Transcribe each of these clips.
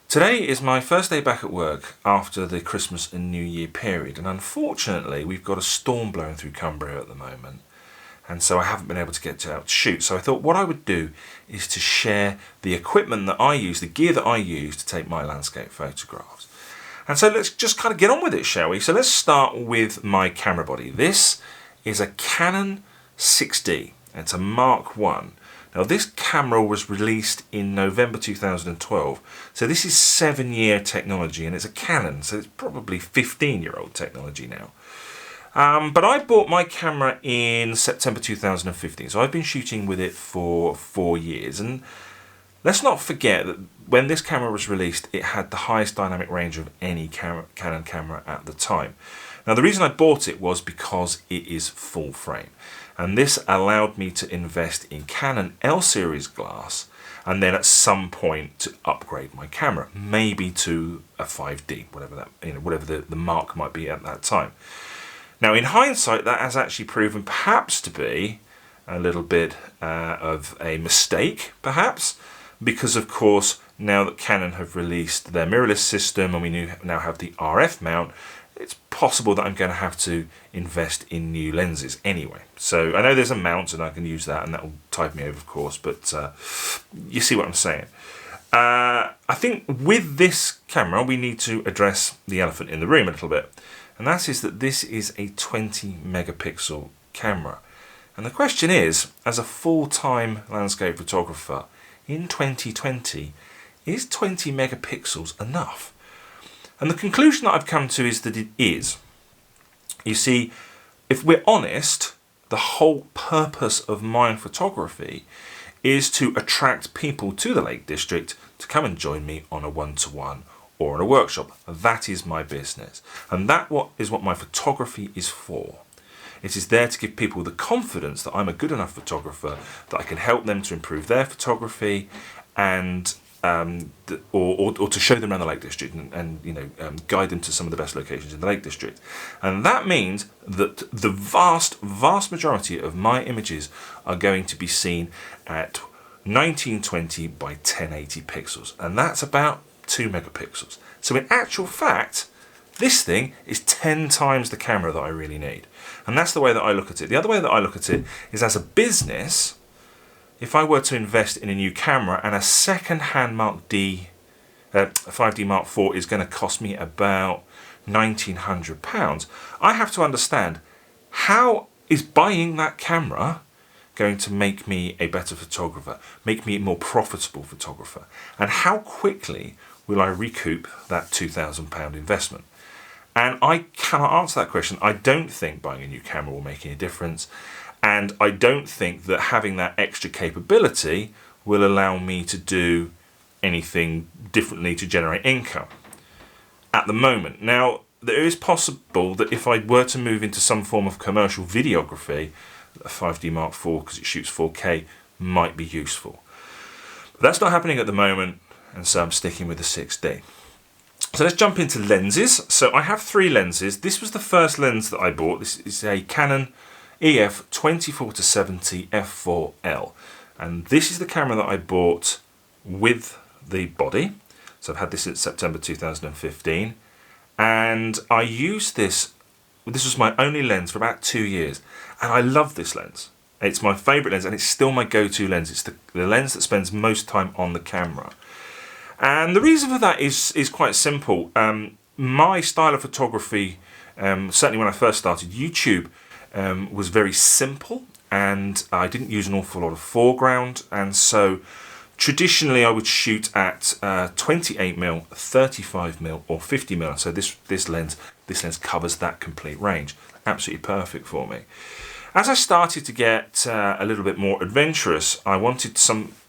Today is my first day back at work after the Christmas and New Year period, and unfortunately we've got a storm blowing through Cumbria at the moment, and so I haven't been able to get out to shoot. So I thought what I would do is to share the equipment that I use, the gear that I use to take my landscape photographs. And so let's just kind of get on with it, shall we? So let's start with my camera body. This is a Canon 6D. It's a Mark 1. Now this camera was released in November 2012, so this is 7-year technology, and it's a Canon, so it's probably 15-year-old technology now. But I bought my camera in September 2015, so I've been shooting with it for 4 years. And let's not forget that when this camera was released, it had the highest dynamic range of any Canon camera at the time. Now the reason I bought it was because it is full frame. And this allowed me to invest in Canon L series glass and then at some point to upgrade my camera, maybe to a 5D, whatever the mark might be at that time. Now in hindsight, that has actually proven perhaps to be a little bit of a mistake, perhaps, because of course now that Canon have released their mirrorless system and we now have the RF mount, it's possible that I'm going to have to invest in new lenses anyway. So I know there's a mount and I can use that, and that will tide me over, of course, but you see what I'm saying. I think with this camera we need to address the elephant in the room a little bit, and that is that this is a 20 megapixel camera. And the question is, as a full-time landscape photographer in 2020, is 20 megapixels enough? And the conclusion that I've come to is that it is. You see, if we're honest, the whole purpose of my photography is to attract people to the Lake District to come and join me on a one-to-one or in a workshop. That is my business. And that is what my photography is for. It is there to give people the confidence that I'm a good enough photographer, that I can help them to improve their photography and or to show them around the Lake District and guide them to some of the best locations in the Lake District. And that means that the vast majority of my images are going to be seen at 1920 by 1080 pixels, and that's about 2 megapixels. So in actual fact, this thing is 10 times the camera that I really need. And that's the way that I look at it. The other way that I look at it is, as a business, if I were to invest in a new camera and a second-hand 5D Mark IV is going to cost me about £1,900, I have to understand, how is buying that camera going to make me a better photographer, make me a more profitable photographer? And how quickly will I recoup that £2,000 investment? And I cannot answer that question. I don't think buying a new camera will make any difference. And I don't think that having that extra capability will allow me to do anything differently to generate income at the moment. Now, there is possible that if I were to move into some form of commercial videography, a 5D Mark IV, because it shoots 4K, might be useful. But that's not happening at the moment, and so I'm sticking with the 6D. So let's jump into lenses. So I have 3 lenses. This was the first lens that I bought. This is a Canon EF 24-70 f4L, and this is the camera that I bought with the body. So I've had this since September 2015, and I used this was my only lens for about 2 years, and I love this lens. It's my favourite lens, and it's still my go-to lens. It's the lens that spends most time on the camera, and the reason for that is quite simple. My style of photography, certainly when I first started YouTube, was very simple, and I didn't use an awful lot of foreground, and so traditionally I would shoot at 28mm, 35mm or 50mm. So this lens covers that complete range. Absolutely perfect for me. As I started to get a little bit more adventurous, I wanted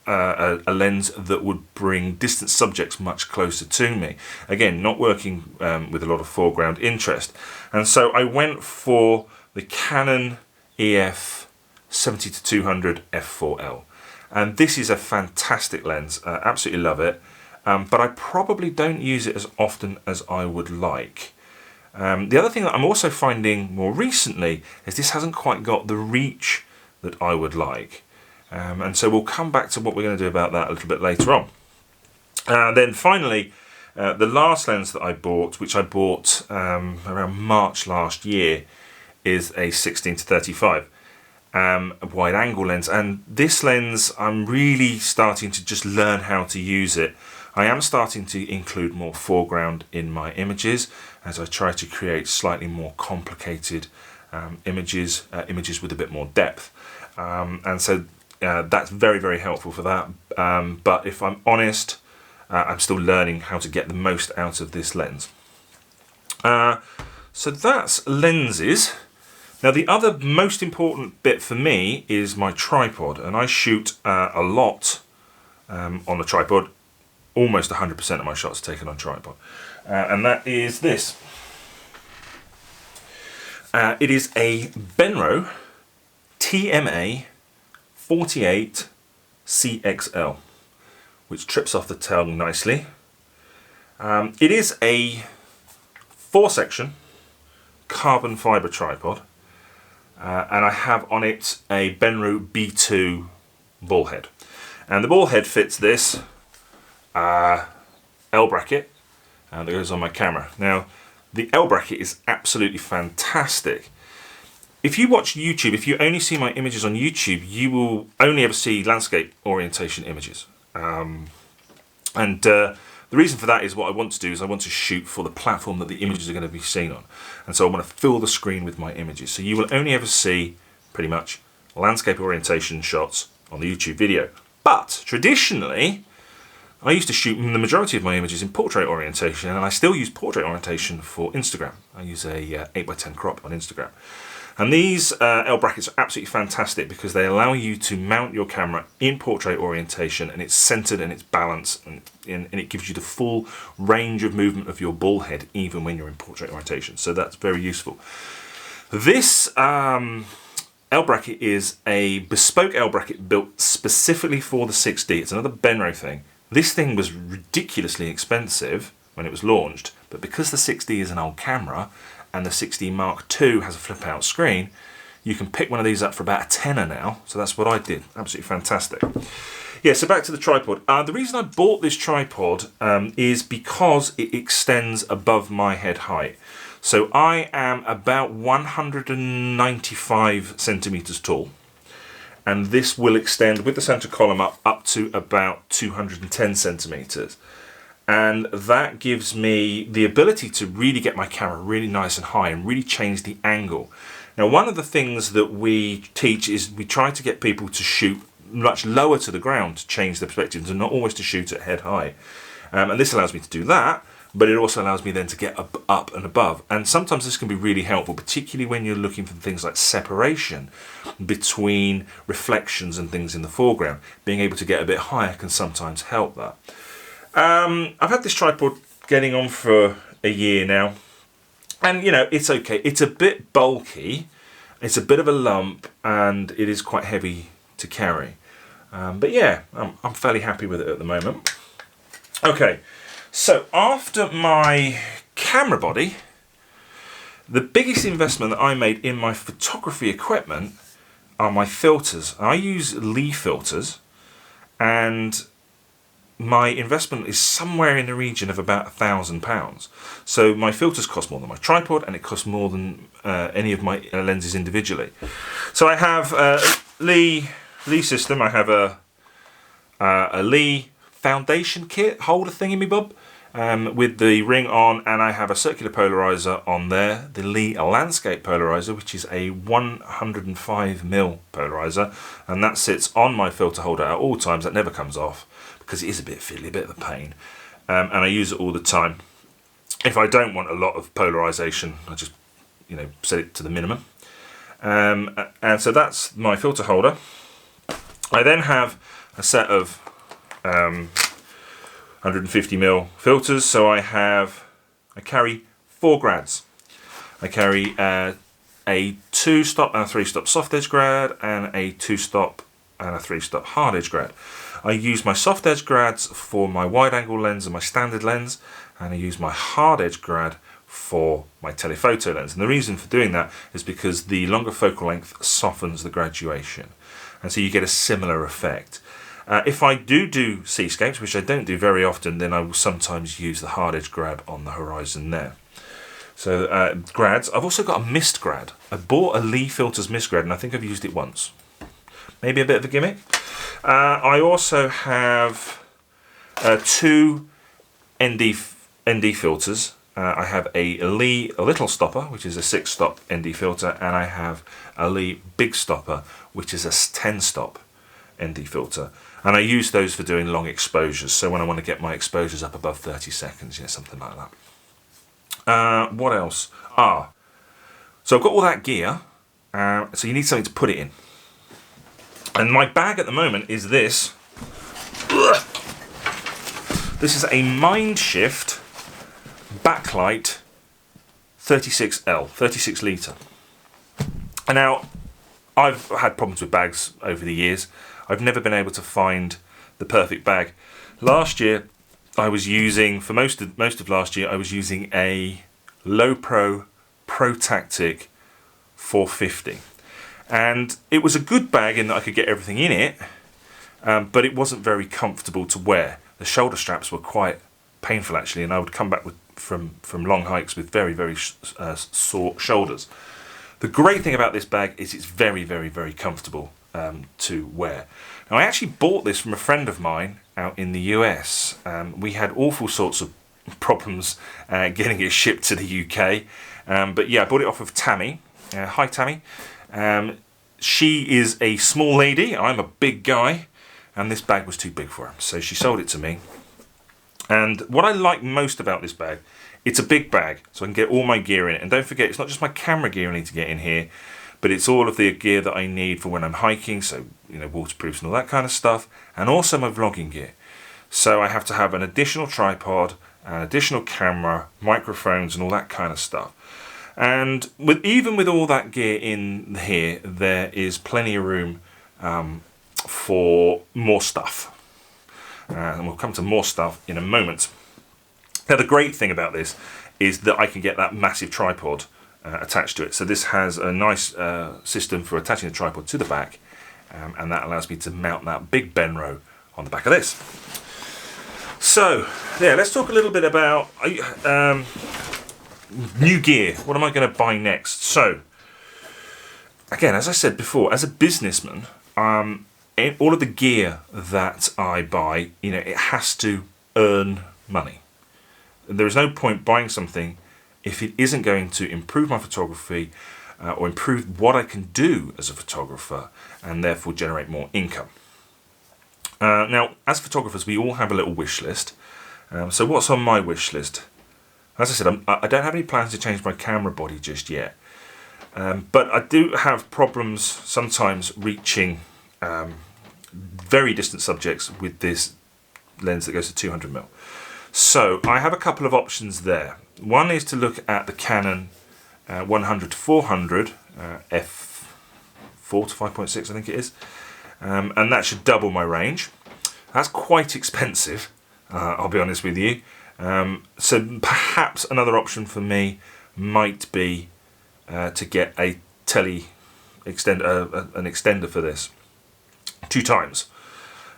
a lens that would bring distant subjects much closer to me. Again, not working with a lot of foreground interest, and so I went for the Canon EF 70-200 f4L, and this is a fantastic lens. Absolutely love it, but I probably don't use it as often as I would like. The other thing that I'm also finding more recently is this hasn't quite got the reach that I would like, and so we'll come back to what we're going to do about that a little bit later on. Then finally, The last lens that I bought, which I bought around March last year, is a 16-35 wide angle lens, and this lens I'm really starting to just learn how to use it. I am starting to include more foreground in my images as I try to create slightly more complicated images with a bit more depth, and so that's very, very helpful for that. But if I'm honest, I'm still learning how to get the most out of this lens. So that's lenses. Now the other most important bit for me is my tripod, and I shoot a lot on the tripod. Almost 100% of my shots are taken on tripod, and that is this. It is a Benro TMA 48 CXL, which trips off the tongue nicely. It is a 4-section carbon fibre tripod, and I have on it a Benro B2 ball head, and the ball head fits this L bracket that goes on my camera. Now the L bracket is absolutely fantastic. If you watch YouTube, if you only see my images on YouTube, you will only ever see landscape orientation images. The reason for that is what I want to do is I want to shoot for the platform that the images are going to be seen on. And so I want to fill the screen with my images. So you will only ever see pretty much landscape orientation shots on the YouTube video. But traditionally, I used to shoot the majority of my images in portrait orientation, and I still use portrait orientation for Instagram. I use a 8x10 crop on Instagram. And these L brackets are absolutely fantastic because they allow you to mount your camera in portrait orientation, and it's centered and it's balanced, and it gives you the full range of movement of your ball head even when you're in portrait orientation. So that's very useful. This L bracket is a bespoke L bracket built specifically for the 6D. It's another Benro thing. This thing was ridiculously expensive when it was launched, but because the 6D is an old camera and the 6D Mark II has a flip out screen, you can pick one of these up for about a tenner now. So that's what I did. Absolutely fantastic. Yeah, so back to the tripod. The reason I bought this tripod is because it extends above my head height. So I am about 195 centimeters tall, and this will extend with the center column up to about 210 centimeters. And that gives me the ability to really get my camera really nice and high and really change the angle. Now, one of the things that we teach is we try to get people to shoot much lower to the ground to change the perspectives and not always to shoot at head high. And this allows me to do that, but it also allows me then to get up and above. And sometimes this can be really helpful, particularly when you're looking for things like separation between reflections and things in the foreground. Being able to get a bit higher can sometimes help that. I've had this tripod getting on for a year now, and you know, it's okay. It's a bit bulky, it's a bit of a lump, and it is quite heavy to carry. But yeah, I'm fairly happy with it at the moment. Okay, so after my camera body, the biggest investment that I made in my photography equipment are my filters. I use Lee filters, and my investment is somewhere in the region of about £1,000. So my filters cost more than my tripod, and it costs more than any of my lenses individually. So I have a Lee system. I have a Lee foundation kit holder thingy bob with the ring on, and I have a circular polarizer on there, the Lee landscape polarizer, which is a 105mm polarizer, and that sits on my filter holder at all times. That never comes off, because it is a bit fiddly, a bit of a pain, and I use it all the time. If I don't want a lot of polarization, I just, you know, set it to the minimum. And so that's my filter holder. I then have a set of 150mm filters. So I carry 4 grads. I carry a 2-stop and a 3-stop soft edge grad, and a 2-stop and a 3-stop hard edge grad. I use my soft edge grads for my wide angle lens and my standard lens, and I use my hard edge grad for my telephoto lens. And the reason for doing that is because the longer focal length softens the graduation, and so you get a similar effect. If I do seascapes, which I don't do very often, then I will sometimes use the hard edge grad on the horizon there. So grads. I've also got a mist grad. I bought a Lee Filters mist grad, and I think I've used it once. Maybe a bit of a gimmick. I also have 2 ND filters. I have a Lee little stopper, which is a 6-stop ND filter, and I have a Lee big stopper, which is a 10-stop ND filter. And I use those for doing long exposures. So when I want to get my exposures up above 30 seconds, something like that. What else? So I've got all that gear. So you need something to put it in. And my bag at the moment is this. This is a Mindshift Backlight 36L, 36 litre. And now, I've had problems with bags over the years. I've never been able to find the perfect bag. Last year, I was using, for most of last year, I was using a Low Pro Tactic 450. And it was a good bag in that I could get everything in it, but it wasn't very comfortable to wear. The shoulder straps were quite painful actually, and I would come back from long hikes with very, very sore shoulders. The great thing about this bag is it's very, very, very comfortable to wear. Now I actually bought this from a friend of mine out in the US. We had awful sorts of problems getting it shipped to the UK, but yeah, I bought it off of Tammy. Hi Tammy. She is a small lady, I'm a big guy, and this bag was too big for her, so she sold it to me. And what I like most about this bag, it's a big bag, so I can get all my gear in it. And don't forget, it's not just my camera gear I need to get in here, but it's all of the gear that I need for when I'm hiking, so waterproofs and all that kind of stuff, and also my vlogging gear. So I have to have an additional tripod, an additional camera, microphones and all that kind of stuff. And even with all that gear in here, there is plenty of room for more stuff. And we'll come to more stuff in a moment. Now the great thing about this is that I can get that massive tripod attached to it. So this has a nice system for attaching the tripod to the back, and that allows me to mount that big Benro on the back of this. So yeah, let's talk a little bit about new gear. What am I going to buy next? So again, as I said before, as a businessman, all of the gear that I buy, it has to earn money. There is no point buying something if it isn't going to improve my photography or improve what I can do as a photographer, and therefore generate more income. Now, as photographers, we all have a little wish list. So what's on my wish list? As I said, I don't have any plans to change my camera body just yet. But I do have problems sometimes reaching very distant subjects with this lens that goes to 200mm. So I have a couple of options there. One is to look at the Canon 100-400 f4 to 5.6, I think it is, and that should double my range. That's quite expensive, I'll be honest with you. So perhaps another option for me might be to get a an extender for this 2 times.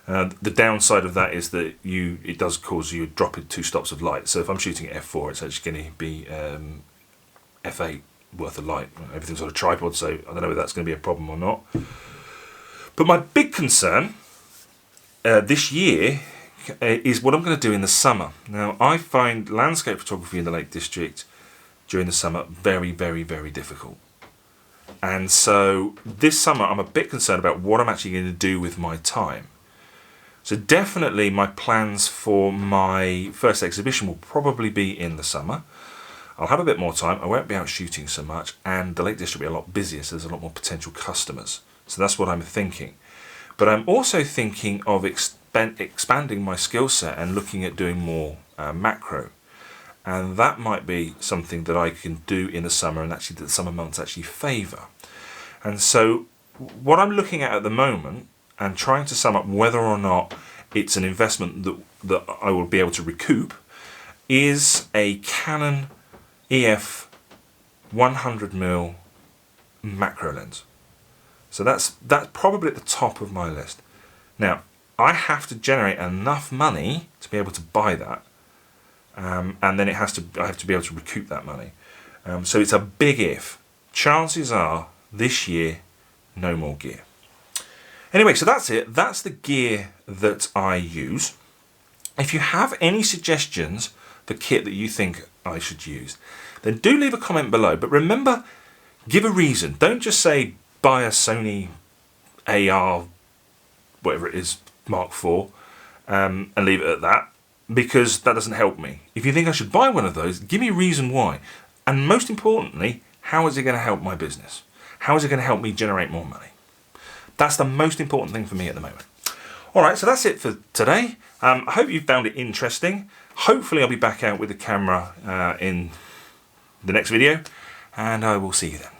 The downside of that is that it does cause you a drop in 2 stops of light. So if I'm shooting at f4, it's actually going to be f8 worth of light. Everything's on a tripod, so I don't know whether that's going to be a problem or not. But my big concern this year is what I'm going to do in the summer. Now, I find landscape photography in the Lake District during the summer very, very, very difficult. And so this summer I'm a bit concerned about what I'm actually going to do with my time. So definitely my plans for my first exhibition will probably be in the summer. I'll have a bit more time, I won't be out shooting so much, and the Lake District will be a lot busier, so there's a lot more potential customers. So that's what I'm thinking. But I'm also thinking of expanding my skill set and looking at doing more macro. And that might be something that I can do in the summer, and actually that the summer months actually favour. And so what I'm looking at the moment, and trying to sum up whether or not it's an investment that I will be able to recoup, is a Canon EF 100mm macro lens. So that's probably at the top of my list. Now, I have to generate enough money to be able to buy that, and then I have to be able to recoup that money. So it's a big if. Chances are this year, no more gear. Anyway, so that's it. That's the gear that I use. If you have any suggestions for kit that you think I should use, then do leave a comment below. But remember, give a reason. Don't just say buy a Sony AR, whatever it is, Mark IV, and leave it at that, because that doesn't help me. If you think I should buy one of those, give me a reason why. And most importantly, how is it going to help my business? How is it going to help me generate more money? That's the most important thing for me at the moment. All right, so that's it for today. I hope you found it interesting. Hopefully I'll be back out with the camera in the next video, and I will see you then.